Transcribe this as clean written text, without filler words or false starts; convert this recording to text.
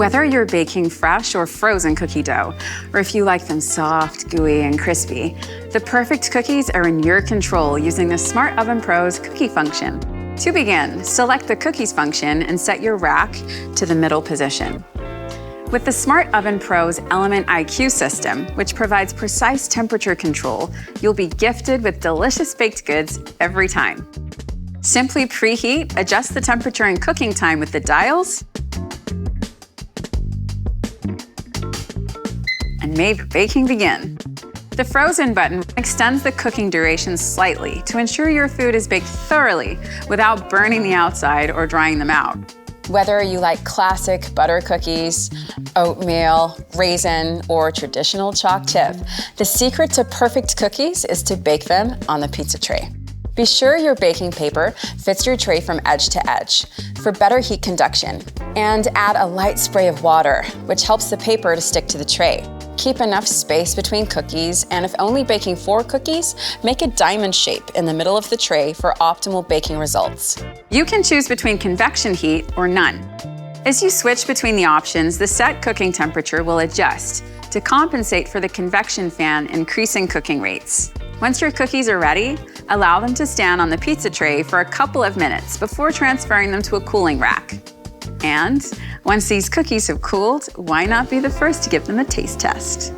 Whether you're baking fresh or frozen cookie dough, or if you like them soft, gooey, and crispy, the perfect cookies are in your control using the Smart Oven Pro's cookie function. To begin, select the cookies function and set your rack to the middle position. With the Smart Oven Pro's Element IQ system, which provides precise temperature control, you'll be gifted with delicious baked goods every time. Simply preheat, adjust the temperature and cooking time with the dials, and may baking begin. The frozen button extends the cooking duration slightly to ensure your food is baked thoroughly without burning the outside or drying them out. Whether you like classic butter cookies, oatmeal, raisin, or traditional chalk chip, the secret to perfect cookies is to bake them on the pizza tray. Be sure your baking paper fits your tray from edge to edge for better heat conduction, and add a light spray of water, which helps the paper to stick to the tray. Keep enough space between cookies, and if only baking 4 cookies, make a diamond shape in the middle of the tray for optimal baking results. You can choose between convection heat or none. As you switch between the options, the set cooking temperature will adjust to compensate for the convection fan increasing cooking rates. Once your cookies are ready, allow them to stand on the pizza tray for a couple of minutes before transferring them to a cooling rack. And once these cookies have cooled, why not be the first to give them a taste test?